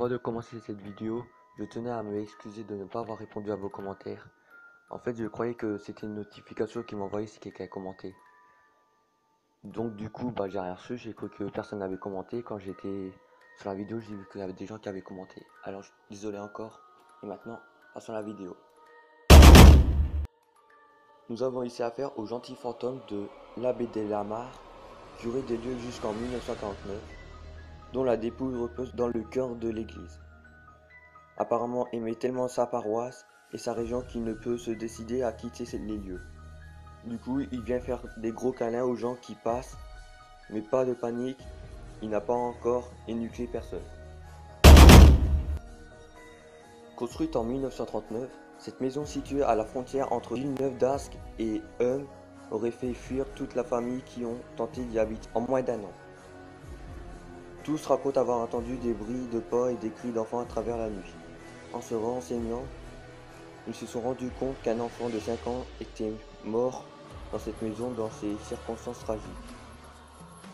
Avant de commencer cette vidéo, je tenais à me excuser de ne pas avoir répondu à vos commentaires. En fait, je croyais que c'était une notification qui m'envoyait si quelqu'un commentait. Donc du coup, j'ai rien reçu, j'ai cru que personne n'avait commenté. Quand j'étais sur la vidéo, j'ai vu qu'il y avait des gens qui avaient commenté. Alors, désolé encore. Et maintenant, passons à la vidéo. Nous avons ici affaire au gentil fantôme de l'abbé de Lamare, curé des lieux jusqu'en 1949, dont la dépouille repose dans le cœur de l'église. Apparemment aimait tellement sa paroisse et sa région qu'il ne peut se décider à quitter les lieux. Du coup, il vient faire des gros câlins aux gens qui passent, mais pas de panique, il n'a pas encore énuclé personne. Construite en 1939, cette maison située à la frontière entre Villeneuve-d'Ascq et Eum aurait fait fuir toute la famille qui ont tenté d'y habiter en moins d'1 an. Tous racontent avoir entendu des bruits de pas et des cris d'enfants à travers la nuit. En se renseignant, ils se sont rendus compte qu'un enfant de 5 ans était mort dans cette maison dans ces circonstances tragiques.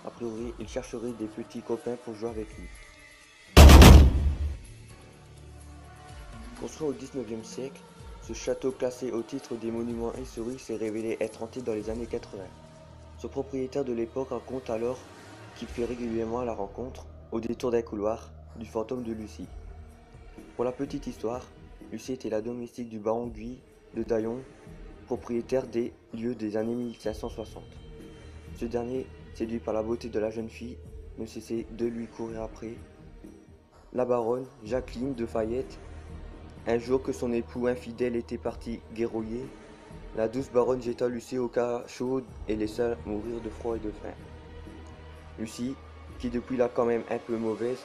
A priori, il chercherait des petits copains pour jouer avec lui. Construit au XIXe siècle, ce château classé au titre des monuments historiques s'est révélé être hanté dans les années 80. Son propriétaire de l'époque raconte alors qu'il fait régulièrement la rencontre, au détour d'un couloir, du fantôme de Lucie. Pour la petite histoire, Lucie était la domestique du baron Guy de Daillon, propriétaire des lieux des années 1560. Ce dernier, séduit par la beauté de la jeune fille, ne cessait de lui courir après. La baronne, Jacqueline de Fayette, un jour que son époux infidèle était parti guerroyer, la douce baronne jeta Lucie au cachot et laissa mourir de froid et de faim. Lucie, qui depuis là quand même un peu mauvaise,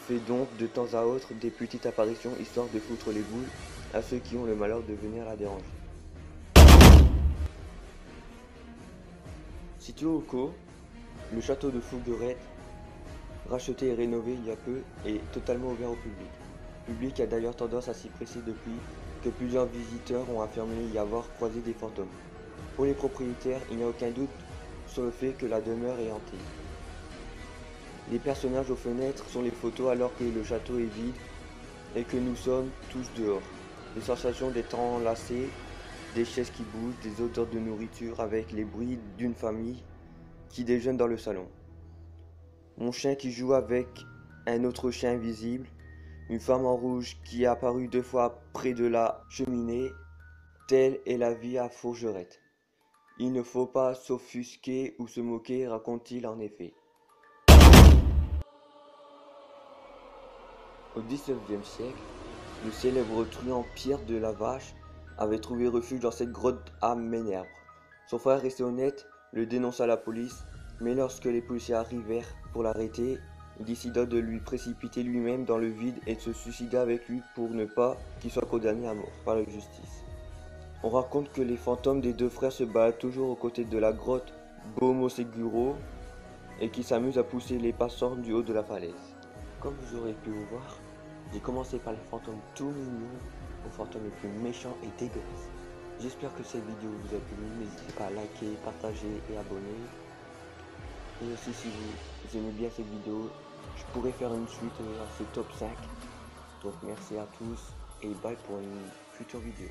fait donc de temps à autre des petites apparitions histoire de foutre les boules à ceux qui ont le malheur de venir la déranger. Situé au Caux, le château de Fouguerette, racheté et rénové il y a peu, est totalement ouvert au public. Le public a d'ailleurs tendance à s'y presser depuis que plusieurs visiteurs ont affirmé y avoir croisé des fantômes. Pour les propriétaires, il n'y a aucun doute sur le fait que la demeure est hantée. Les personnages aux fenêtres sont les photos alors que le château est vide et que nous sommes tous dehors. Les sensations d'être enlacés, des chaises qui bougent, des odeurs de nourriture avec les bruits d'une famille qui déjeune dans le salon. Mon chien qui joue avec un autre chien invisible, une femme en rouge qui est apparue 2 fois près de la cheminée, telle est la vie à Fourgerette. Il ne faut pas s'offusquer ou se moquer, raconte-t-il en effet. Au XIXe siècle, le célèbre truand Pierre de la Vache avait trouvé refuge dans cette grotte à Ménèvre. Son frère, resté honnête, le dénonça à la police, mais lorsque les policiers arrivèrent pour l'arrêter, il décida de lui précipiter lui-même dans le vide et de se suicider avec lui pour ne pas qu'il soit condamné à mort par la justice. On raconte que les fantômes des 2 frères se baladent toujours aux côtés de la grotte Beaumont-Seguro et qui s'amusent à pousser les passants du haut de la falaise. Comme vous aurez pu vous voir, j'ai commencé par les fantômes tout mignons aux fantômes les plus méchants et dégueulasses. J'espère que cette vidéo vous a plu, n'hésitez pas à liker, partager et abonner. Et aussi si vous aimez bien cette vidéo, je pourrais faire une suite à ce top 5. Donc merci à tous et bye pour une future vidéo.